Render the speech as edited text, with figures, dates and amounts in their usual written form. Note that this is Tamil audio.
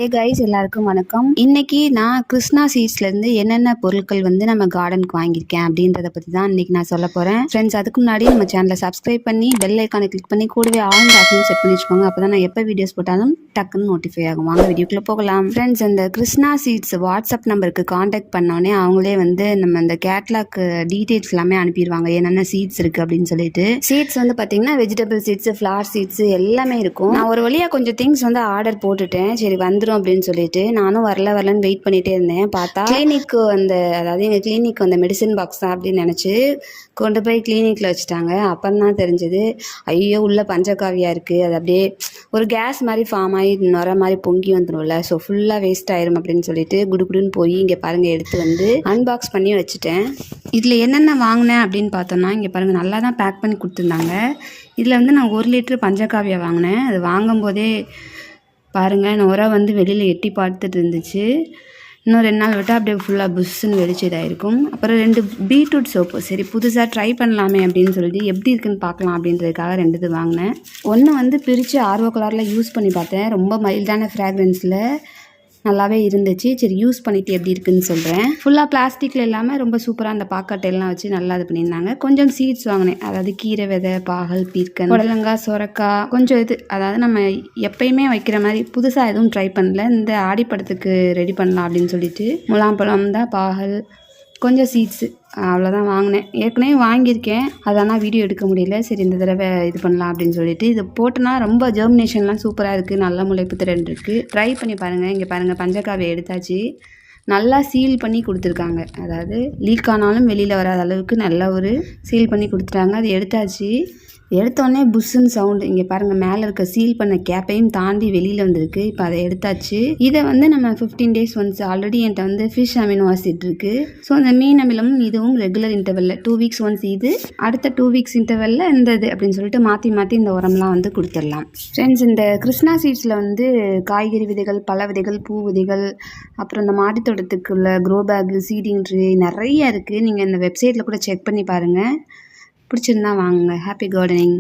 ஏ கைஸ் எல்லாருக்கும் வணக்கம். இன்னைக்கு நான் கிருஷ்ணா சீட்ஸ்லேருந்து என்னென்ன பொருட்கள் வந்து நம்ம கார்டனுக்கு வாங்கியிருக்கேன் அப்படின்றத பற்றி தான் இன்னைக்கு நான் சொல்ல போகிறேன். ஃப்ரெண்ட்ஸ், அதுக்கு முன்னாடி நம்ம சேனலை சப்ஸ்கிரைப் பண்ணி பெல் ஐக்கானை கிளிக் பண்ணி கூடவே ஆல் ஆப்ஷனும் செட் பண்ணி வச்சுக்கோங்க. அப்போ தான் நான் எப்போ வீடியோஸ் போட்டாலும் டக்குன்னு நோட்டிஃபை ஆகும். வாங்க வீடியோக்குள்ளே போகலாம். ஃப்ரெண்ட்ஸ், இந்த கிருஷ்ணா சீட்ஸ் வாட்ஸ்அப் நம்பருக்கு காண்டாக்ட் பண்ணோடனே அவங்களே வந்து நம்ம இந்த கேட்லாக் டீட்டெயில்ஸ் எல்லாமே அனுப்பிடுவாங்க, என்னென்ன சீட்ஸ் இருக்குது அப்படின்னு சொல்லிட்டு. சீட்ஸ் வந்து பார்த்தீங்கன்னா வெஜிடபிள் சீட்ஸ், ஃப்ளார் சீட்ஸ் எல்லாமே இருக்கும். நான் ஒரு வழியாக கொஞ்சம் திங்ஸ் வந்து ஆர்டர் போட்டுட்டேன். சரி வந்து அப்படின்னு சொல்லிட்டு நானும் வரலன்னு வெயிட் பண்ணிட்டே இருந்தேன். பார்த்தா கிளினிக்கு அதாவது எங்கள் கிளினிக் அந்த மெடிசன் பாக்ஸ் தான் அப்படின்னு நினச்சி கொண்டு போய் கிளினிக்கில் வச்சுட்டாங்க. அப்புறம் தான் தெரிஞ்சது, ஐயோ உள்ள பஞ்சகாவியா இருக்குது, அது அப்படியே ஒரு கேஸ் மாதிரி ஃபார்ம் ஆகி நுர மாதிரி பொங்கி வந்துடும்ல, ஸோ ஃபுல்லாக வேஸ்ட் ஆயிரும் அப்படின்னு சொல்லிட்டு குடுன்னு போய் இங்கே பாருங்கள் எடுத்து வந்து அன்பாக்ஸ் பண்ணி வச்சுட்டேன். இதில் என்னென்ன வாங்கினேன் அப்படின்னு பார்த்தோன்னா, இங்கே பாருங்கள் நல்லா தான் பேக் பண்ணி கொடுத்துருந்தாங்க. இதில் வந்து நான் 1 லிட்டர் பஞ்சகாவியா வாங்கினேன். அது வாங்கும்போதே பாருங்கள் நுரை வந்து வெளியில் எட்டி பார்த்துட்டு இருந்துச்சு. இன்னும் 2 நாள் விட்டால் அப்படியே ஃபுல்லாக புஷ்ஷுன்னு வெளிச்சு இதாகிருக்கும். அப்புறம் 2 பீட்ரூட் சோப்பு, சரி புதுசாக ட்ரை பண்ணலாமே அப்படின்னு சொல்லிட்டு எப்படி இருக்குன்னு பார்க்கலாம் அப்படின்றதுக்காக 2 இது வாங்கினேன். ஒன்று வந்து பிரித்து ஆர்வோ கலரில் யூஸ் பண்ணி பார்த்தேன். ரொம்ப மைல்டான ஃப்ராக்ரன்ஸில் நல்லாவே இருந்துச்சு. சரி யூஸ் பண்ணிவிட்டு எப்படி இருக்குன்னு சொல்கிறேன். ஃபுல்லாக பிளாஸ்டிக்கில் இல்லாமல் ரொம்ப சூப்பராக அந்த பாக்கட்டையெல்லாம் வச்சு நல்லா இது பண்ணியிருந்தாங்க. கொஞ்சம் சீட்ஸ் வாங்கினேன், அதாவது கீரை விதை, பாகல், பீர்க்கன், புடலங்காய், சொரக்காய், கொஞ்சம் இது, அதாவது நம்ம எப்பயுமே வைக்கிற மாதிரி புதுசாக எதுவும் ட்ரை பண்ணல. இந்த ஆடிப்படத்துக்கு ரெடி பண்ணலாம் அப்படின்னு சொல்லிட்டு முலாம்பழம் தான், பாகல், கொஞ்சம் சீட்ஸு, அவ்வளோதான் வாங்கினேன். ஏற்கனவே வாங்கியிருக்கேன், அது ஆனால் வீடியோ எடுக்க முடியல. சரி இந்த தடவை இது பண்ணலாம் அப்படின்னு சொல்லிட்டு இது போட்டோன்னா ரொம்ப ஜெர்மினேஷன்லாம் சூப்பராக இருக்குது, நல்ல முளைப்பு திறன் இருக்குது. ட்ரை பண்ணி பாருங்கள். இங்கே பாருங்கள் பஞ்சகாவியை எடுத்தாச்சு, நல்லா சீல் பண்ணி கொடுத்துருக்காங்க. அதாவது லீக் ஆனாலும் வெளியில் வராத அளவுக்கு நல்லா ஒரு சீல் பண்ணி கொடுத்துட்டாங்க. அது எடுத்தாச்சு. எடுத்தோடனே புஷ்ஷுன்னு சவுண்டு. இங்கே பாருங்கள் மேலே இருக்க சீல் பண்ண கேப்பையும் தாண்டி வெளியில் வந்திருக்கு. இப்போ அதை எடுத்தாச்சு. இதை வந்து நம்ம 15 days ஒன்ஸ், ஆல்ரெடி என்கிட்ட வந்து ஃபிஷ் அமினோ ஆசிட் இருக்குது. ஸோ அந்த மீன் அமிலமும் இதுவும் ரெகுலர் இன்டர்வெல்ல 2 weeks ஒன்ஸ் இது, அடுத்த 2 weeks இன்டர்வெல்ல இந்த இது அப்படின்னு சொல்லிட்டு மாற்றி இந்த உரம்லாம் வந்து கொடுத்துடலாம். ஃப்ரெண்ட்ஸ், இந்த கிருஷ்ணா சீட்ஸில் வந்து காய்கறி விதைகள், பழ விதைகள், பூ விதைகள், அப்புறம் இந்த மாடித்தோட்டத்துக்குள்ள க்ரோ பேக்கு, சீடிங் ட்ரே நிறைய இருக்குது. நீங்கள் இந்த வெப்சைட்டில் கூட செக் பண்ணி பாருங்கள். பிடிச்சிருந்தா வாங்குங்க. Happy gardening.